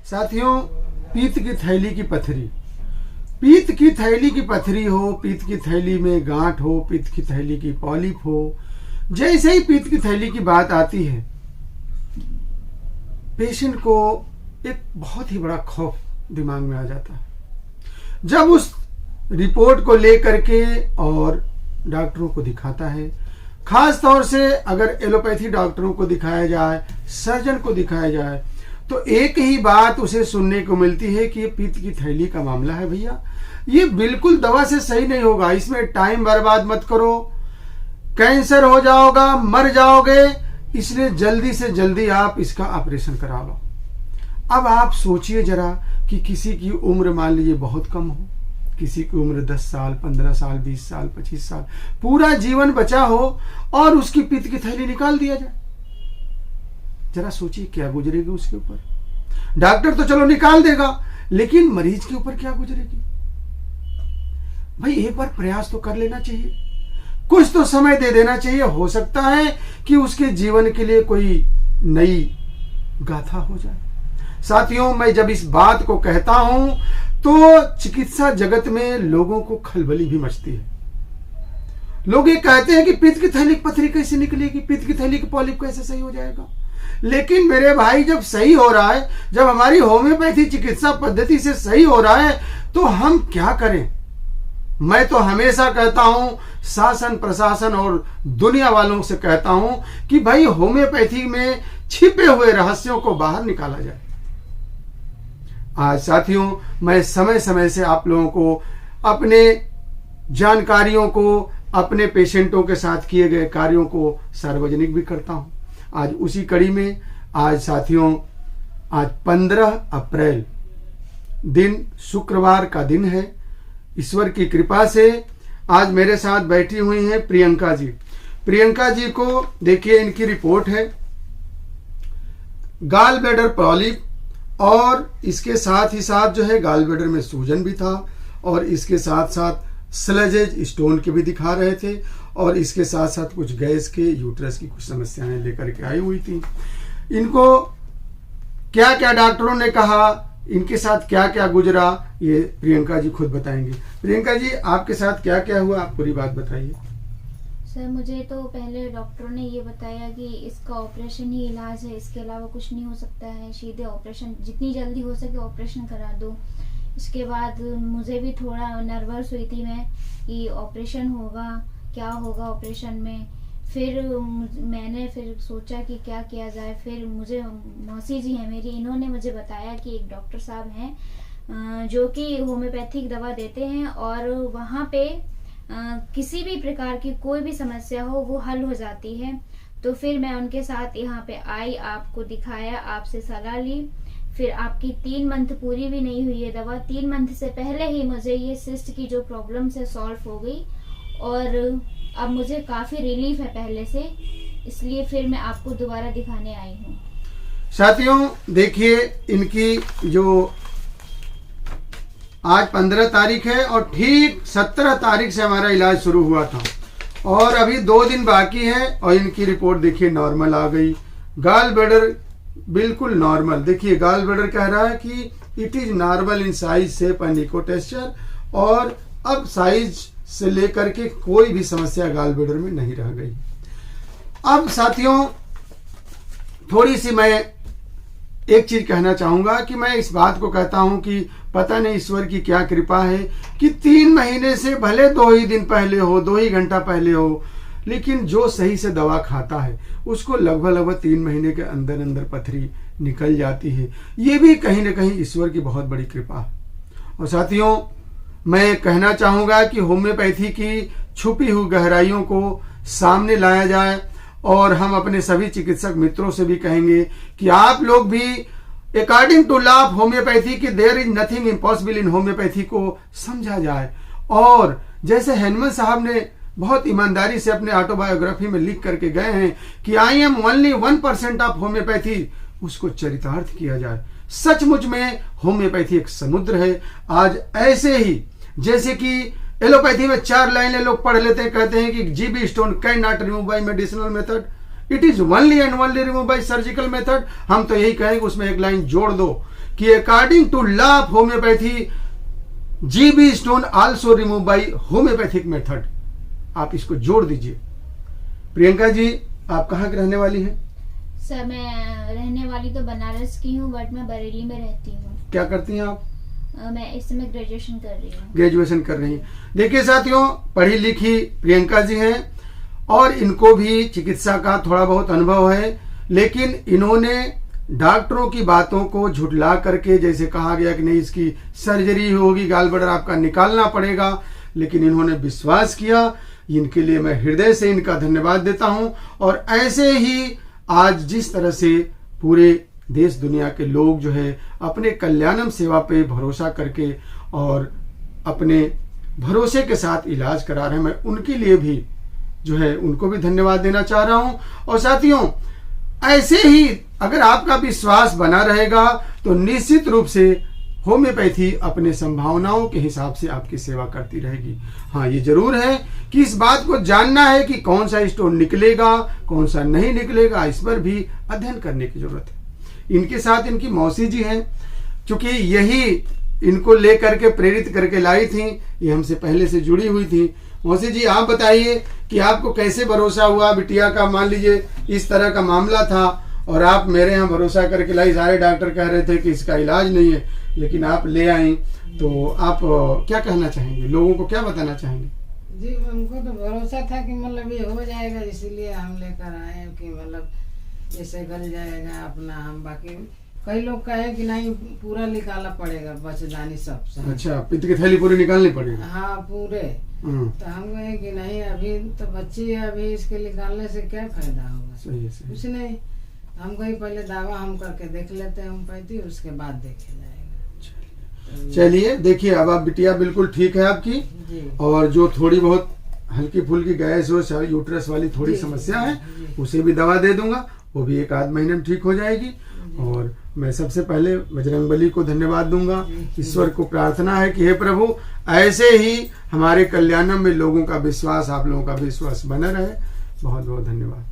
साथियों, पीत की थैली की पथरी, पीत की थैली की पथरी हो, पीत की थैली में गांठ हो, पीत की थैली की पॉलिप हो, जैसे ही पीत की थैली की बात आती है, पेशेंट को एक बहुत ही बड़ा खौफ दिमाग में आ जाता है। जब उस रिपोर्ट को लेकर के और डॉक्टरों को दिखाता है, खास तौर से अगर एलोपैथी डॉक्टरों को दिखाया जाए, सर्जन को दिखाया जाए, तो एक ही बात उसे सुनने को मिलती है कि ये पित्त की थैली का मामला है भैया, ये बिल्कुल दवा से सही नहीं होगा, इसमें टाइम बर्बाद मत करो, कैंसर हो जाओगा, मर जाओगे, इसलिए जल्दी से जल्दी आप इसका ऑपरेशन करा लो। अब आप सोचिए जरा कि किसी की उम्र मान लीजिए बहुत कम हो, किसी की उम्र 10 साल, 15 साल, 20 साल, 25 साल, पूरा जीवन बचा हो और उसकी पित्त की थैली निकाल दिया जाए। जरा सोचिए क्या गुजरेगी उसके ऊपर। डॉक्टर तो चलो निकाल देगा, लेकिन मरीज के ऊपर क्या गुजरेगी। भाई एक बार प्रयास तो कर लेना चाहिए, कुछ तो समय दे देना चाहिए। हो सकता है कि उसके जीवन के लिए कोई नई गाथा हो जाए। साथियों, मैं जब इस बात को कहता हूं तो चिकित्सा जगत में लोगों को खलबली भी मचती है। लोग ये कहते हैं कि पित्त की थैली की पथरी कैसे निकलेगी, पित्त की थैली की पॉलिप कैसे सही हो जाएगा। लेकिन मेरे भाई, जब सही हो रहा है, जब हमारी होम्योपैथी चिकित्सा पद्धति से सही हो रहा है, तो हम क्या करें। मैं तो हमेशा कहता हूं, शासन प्रशासन और दुनिया वालों से कहता हूं कि भाई होम्योपैथी में छिपे हुए रहस्यों को बाहर निकाला जाए। आज साथियों, मैं समय समय से आप लोगों को अपने जानकारियों को, अपने पेशेंटों के साथ किए गए कार्यों को सार्वजनिक भी करता हूं। आज उसी कड़ी में आज साथियों, आज 15 अप्रैल दिन शुक्रवार का दिन है। ईश्वर की कृपा से आज मेरे साथ बैठी हुई हैं प्रियंका जी। प्रियंका जी को देखिए, इनकी रिपोर्ट है गाल ब्लैडर पॉलिप, और इसके साथ ही साथ जो है गाल ब्लैडर में सूजन भी था, और इसके साथ साथ स्लजेज स्टोन के भी दिखा रहे थे, और इसके साथ साथ कुछ गैस के, यूट्रस की कुछ समस्याएं लेकर के आई हुई थी। इनको क्या क्या डॉक्टरों ने कहा, इनके साथ क्या क्या गुजरा, ये प्रियंका जी खुद बताएंगी। प्रियंका जी, आपके साथ क्या क्या हुआ, आप पूरी बात बताइए। सर, मुझे तो पहले डॉक्टरों ने ये बताया कि इसका ऑपरेशन ही इलाज है, इसके अलावा कुछ नहीं हो सकता है, सीधे ऑपरेशन, जितनी जल्दी हो सके ऑपरेशन करा दो। इसके बाद मुझे भी थोड़ा नर्वस हुई थी मैं कि ऑपरेशन होगा, क्या होगा ऑपरेशन में। फिर मैंने सोचा कि क्या किया जाए। फिर मुझे मौसी जी हैं मेरी, इन्होंने मुझे बताया कि एक डॉक्टर साहब हैं जो कि होम्योपैथिक दवा देते हैं, और वहाँ पे किसी भी प्रकार की कोई भी समस्या हो वो हल हो जाती है। तो फिर मैं उनके साथ यहाँ पे आई, आपको दिखाया, आपसे सलाह ली। फिर आपकी 3 मंथ पूरी भी नहीं हुई है दवा, 3 मंथ से पहले ही मुझे ये सिस्ट की जो प्रॉब्लम से सॉल्व हो गई, और अब मुझे काफी रिलीफ है पहले से, इसलिए फिर मैं आपको दोबारा दिखाने आई हूँ। साथियों देखिए, इनकी जो आज 15 तारीख है और ठीक 17 तारीख से हमारा इलाज शुरू हुआ था, और अभी 2 दिन बाकी है, और इनकी रिपोर्ट देखिए नॉर्मल आ गई। गाल ब्लैडर बिल्कुल नॉर्मल, देखिए गाल ब्लैडर कह रहा है कि it is normal in size, shape and echo texture, और अब साइज से लेकर के कोई भी समस्या गाल ब्लैडर में नहीं रह गई। अब साथियों, थोड़ी सी मैं एक चीज कहना चाहूंगा कि मैं इस बात को कहता हूं कि पता नहीं ईश्वर की क्या कृपा है कि 3 महीने से भले 2 ही दिन पहले हो, 2 ही घंटा पहले हो, लेकिन जो सही से दवा खाता है उसको लगभग 3 महीने के अंदर अंदर पथरी निकल जाती है। ये भी कहीं ना कहीं ईश्वर की बहुत बड़ी कृपा है। और साथियों, मैं कहना चाहूंगा कि होम्योपैथी की छुपी हुई गहराइयों को सामने लाया जाए, और हम अपने सभी चिकित्सक मित्रों से भी कहेंगे कि आप लोग भी according to law of homeopathy कि there is nothing impossible in homeopathy को समझा जाए। और जैसे हैनमन साहब ने बहुत ईमानदारी से अपने ऑटोबायोग्राफी में लिख करके गए हैं कि I am only 1% of homeopathy, उसको चरितार्थ किया जाए। सचमुच में होम्योपैथी एक समुद्र है। आज ऐसे ही जैसे कि एलोपैथी में 4 लाइनें लोग पढ़ लेते हैं, कहते हैं कि GB stone can not remove by medicinal method, it is only and only remove by surgical method. हम तो यही कहेंगे उसमें एक लाइन जोड़ दो कि according to law of homeopathy GB stone also remove by homeopathic method. आप इसको जोड़ दीजिए। प्रियंका जी, आप कहाँ की रहने वाली हैं? सर मैं रहने वाली तो बनारस की हूँ, बट मैं बरेली में रहती हूँ। क्या करती हैं आप? मैं इस समय ग्रेजुएशन कर रही हूँ। ग्रेजुएशन कर रही हैं। देखिए साथियों, पढ़ी लिखी प्रियंका जी हैं और इनको भी चिकित्सा का थोड़ा बहुत अनुभव है, लेकिन इन्होंने डॉक्टरों की बातों को झुठला करके, जैसे कहा गया कि नहीं इसकी सर्जरी होगी, गाल ब्लैडर आपका निकालना पड़ेगा, लेकिन इन्होंने विश्वास किया। इनके लिए मैं हृदय से इनका धन्यवाद देता हूं। और ऐसे ही आज जिस तरह से पूरे देश दुनिया के लोग जो है अपने कल्याणम सेवा पे भरोसा करके और अपने भरोसे के साथ इलाज करा रहे हैं, मैं उनके लिए भी जो है उनको भी धन्यवाद देना चाह रहा हूं। और साथियों, ऐसे ही अगर आपका विश्वास बना रहेगा तो निश्चित रूप से होम्योपैथी अपने संभावनाओं के हिसाब से आपकी सेवा करती रहेगी। हाँ, ये जरूर है कि इस बात को जानना है कि कौन सा स्टोन निकलेगा, कौन सा नहीं निकलेगा, इस पर भी अध्ययन करने की जरूरत है। इनके साथ इनकी मौसी जी हैं, चूंकि यही इनको लेकर के प्रेरित करके लाई थी, ये हमसे पहले से जुड़ी हुई थी। मौसी जी, आप बताइए कि आपको कैसे भरोसा हुआ? बिटिया का मान लीजिए इस तरह का मामला था और आप मेरे यहाँ भरोसा करके लाई। सारे डॉक्टर कह रहे थे कि इसका इलाज नहीं है, लेकिन आप ले आई, तो आप क्या कहना चाहेंगे, लोगों को क्या बताना चाहेंगे? जी, हमको तो भरोसा था कि मतलब ये हो जाएगा, इसीलिए हम लेकर आए कि मतलब जैसे गल जाएगा अपना। हम बाकी कई लोग कहे कि नहीं पूरा निकालना पड़ेगा, बच्चेदानी सब। अच्छा, पित्त की थैली पूरी निकालनी पड़ेगी? हाँ, पूरे। तो हम कहे कि नहीं, अभी तो बच्ची है, अभी इसके निकालने से क्या फायदा होगा? सही है, सही। कुछ नहीं, हम कहीं पहले दावा हम करके देख लेते हैं होम्योपैथी, उसके बाद देखे जाएगा। चलिए, देखिए अब आप बिटिया बिल्कुल ठीक है आपकी जी। और जो थोड़ी बहुत हल्की फुल्की गैस हो, यूट्रस वाली थोड़ी समस्या है, उसे भी दवा दे दूंगा, वो भी 1-8 महीने में ठीक हो जाएगी। और मैं सबसे पहले बजरंगबली को धन्यवाद दूंगा। ईश्वर को प्रार्थना है कि हे प्रभु, ऐसे ही हमारे कल्याणम में लोगों का विश्वास, आप लोगों का विश्वास बना रहे। बहुत बहुत धन्यवाद।